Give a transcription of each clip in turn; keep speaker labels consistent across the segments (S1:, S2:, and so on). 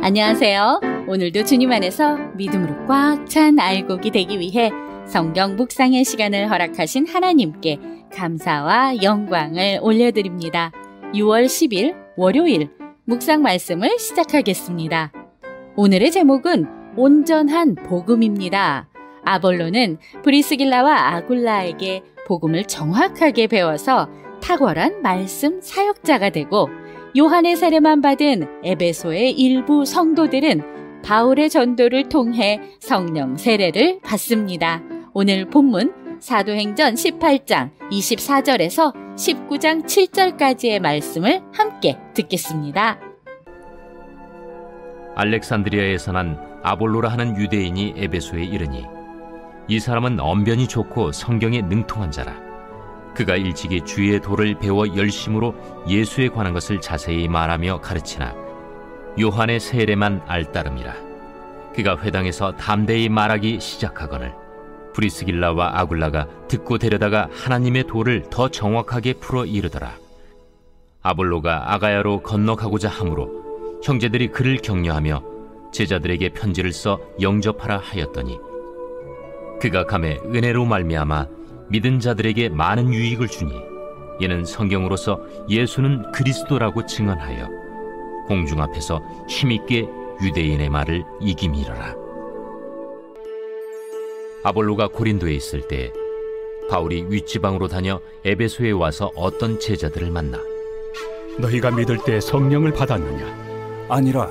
S1: 안녕하세요. 오늘도 주님 안에서 믿음으로 꽉 찬 알곡이 되기 위해 성경 묵상의 시간을 허락하신 하나님께 감사와 영광을 올려드립니다. 6월 10일 월요일 묵상 말씀을 시작하겠습니다. 오늘의 제목은 온전한 복음입니다. 아볼로는 브리스길라와 아굴라에게 복음을 정확하게 배워서 탁월한 말씀 사역자가 되고, 요한의 세례만 받은 에베소의 일부 성도들은 바울의 전도를 통해 성령 세례를 받습니다. 오늘 본문 사도행전 18장 24절에서 19장 7절까지의 말씀을 함께 듣겠습니다.
S2: 알렉산드리아에서 난 아볼로라 하는 유대인이 에베소에 이르니, 이 사람은 언변이 좋고 성경에 능통한 자라. 그가 일찍이 주의 도를 배워 열심으로 예수에 관한 것을 자세히 말하며 가르치나 요한의 세례만 알따름이라. 그가 회당에서 담대히 말하기 시작하거늘 브리스길라와 아굴라가 듣고 데려다가 하나님의 도를 더 정확하게 풀어 이르더라. 아볼로가 아가야로 건너가고자 하므로 형제들이 그를 격려하며 제자들에게 편지를 써 영접하라 하였더니, 그가 감에 은혜로 말미암아 믿은 자들에게 많은 유익을 주니, 이는 성경으로서 예수는 그리스도라고 증언하여 공중 앞에서 힘있게 유대인의 말을 이기미러라. 아볼로가 고린도에 있을 때 바울이 윗지방으로 다녀 에베소에 와서 어떤 제자들을 만나,
S3: 너희가 믿을 때 성령을 받았느냐?
S4: 아니라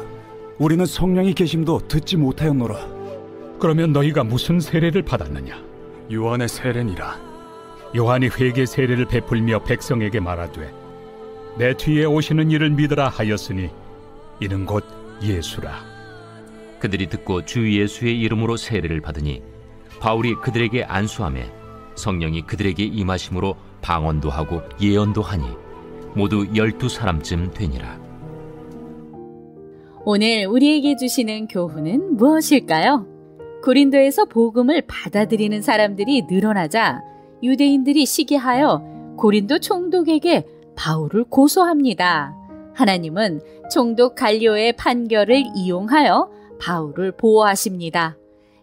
S4: 우리는 성령이 계심도 듣지 못하였노라.
S3: 그러면 너희가 무슨 세례를 받았느냐?
S4: 요한의 세례니라.
S3: 요한이 회개 세례를 베풀며 백성에게 말하되 내 뒤에 오시는 이를 믿으라 하였으니 이는 곧 예수라.
S2: 그들이 듣고 주 예수의 이름으로 세례를 받으니 바울이 그들에게 안수하며 성령이 그들에게 임하심으로 방언도 하고 예언도 하니 모두 12사람쯤 되니라.
S1: 오늘 우리에게 주시는 교훈은 무엇일까요? 고린도에서 복음을 받아들이는 사람들이 늘어나자 유대인들이 시기하여 고린도 총독에게 바울을 고소합니다. 하나님은 총독 갈리오의 판결을 이용하여 바울을 보호하십니다.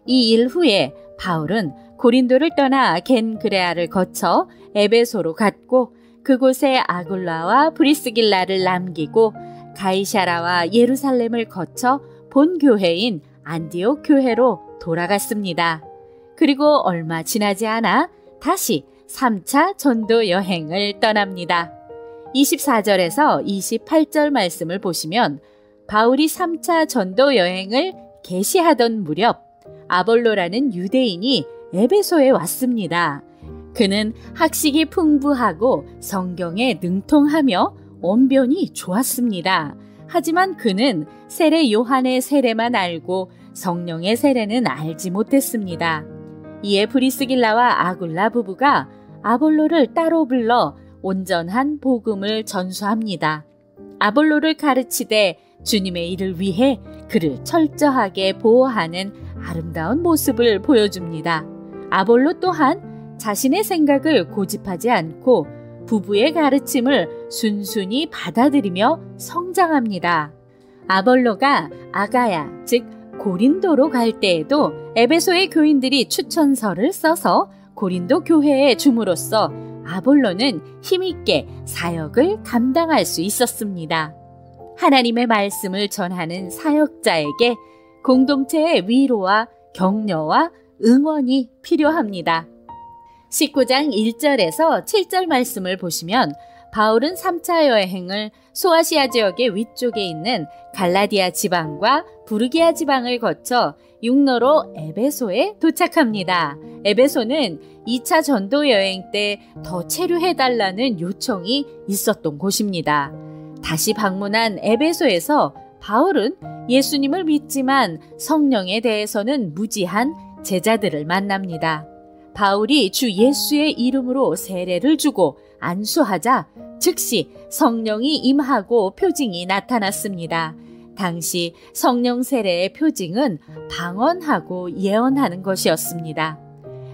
S1: 이 일 후에 바울은 고린도를 떠나 겐그레아를 거쳐 에베소로 갔고, 그곳에 아굴라와 브리스길라를 남기고 가이사라와 예루살렘을 거쳐 본 교회인 안디옥 교회로 돌아갔습니다. 그리고 얼마 지나지 않아 다시 3차 전도 여행을 떠납니다. 24절에서 28절 말씀을 보시면 바울이 3차 전도 여행을 개시하던 무렵 아볼로라는 유대인이 에베소에 왔습니다. 그는 학식이 풍부하고 성경에 능통하며 언변이 좋았습니다. 하지만 그는 세례 요한의 세례만 알고 성령의 세례는 알지 못했습니다. 이에 브리스길라와 아굴라 부부가 아볼로를 따로 불러 온전한 복음을 전수합니다. 아볼로를 가르치되 주님의 일을 위해 그를 철저하게 보호하는 아름다운 모습을 보여줍니다. 아볼로 또한 자신의 생각을 고집하지 않고 부부의 가르침을 순순히 받아들이며 성장합니다. 아볼로가 아가야, 즉 고린도로 갈 때에도 에베소의 교인들이 추천서를 써서 고린도 교회에 줌으로써 아볼로는 힘있게 사역을 감당할 수 있었습니다. 하나님의 말씀을 전하는 사역자에게 공동체의 위로와 격려와 응원이 필요합니다. 19장 1절에서 7절 말씀을 보시면 바울은 3차 여행을 소아시아 지역의 위쪽에 있는 갈라디아 지방과 부르기아 지방을 거쳐 육로로 에베소에 도착합니다. 에베소는 2차 전도 여행 때 더 체류해달라는 요청이 있었던 곳입니다. 다시 방문한 에베소에서 바울은 예수님을 믿지만 성령에 대해서는 무지한 제자들을 만납니다. 바울이 주 예수의 이름으로 세례를 주고 안수하자 즉시 성령이 임하고 표징이 나타났습니다. 당시 성령 세례의 표징은 방언하고 예언하는 것이었습니다.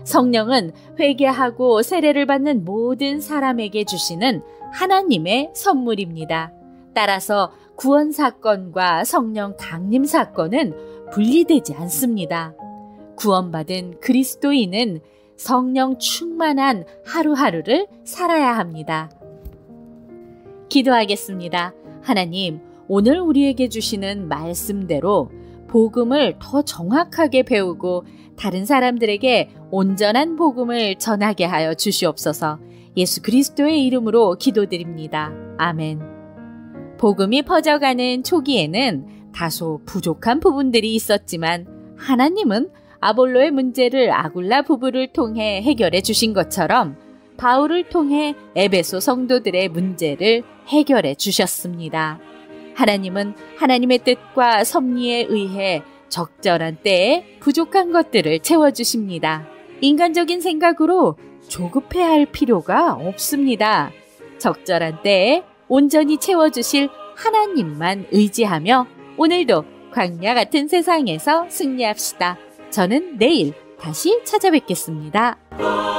S1: 성령은 회개하고 세례를 받는 모든 사람에게 주시는 하나님의 선물입니다. 따라서 구원 사건과 성령 강림 사건은 분리되지 않습니다. 구원받은 그리스도인은 성령 충만한 하루하루를 살아야 합니다. 기도하겠습니다. 하나님, 오늘 우리에게 주시는 말씀대로 복음을 더 정확하게 배우고 다른 사람들에게 온전한 복음을 전하게 하여 주시옵소서. 예수 그리스도의 이름으로 기도드립니다. 아멘. 복음이 퍼져가는 초기에는 다소 부족한 부분들이 있었지만 하나님은 아볼로의 문제를 아굴라 부부를 통해 해결해 주신 것처럼 바울을 통해 에베소 성도들의 문제를 해결해 주셨습니다. 하나님은 하나님의 뜻과 섭리에 의해 적절한 때에 부족한 것들을 채워주십니다. 인간적인 생각으로 조급해할 필요가 없습니다. 적절한 때에 온전히 채워주실 하나님만 의지하며 오늘도 광야 같은 세상에서 승리합시다. 저는 내일 다시 찾아뵙겠습니다.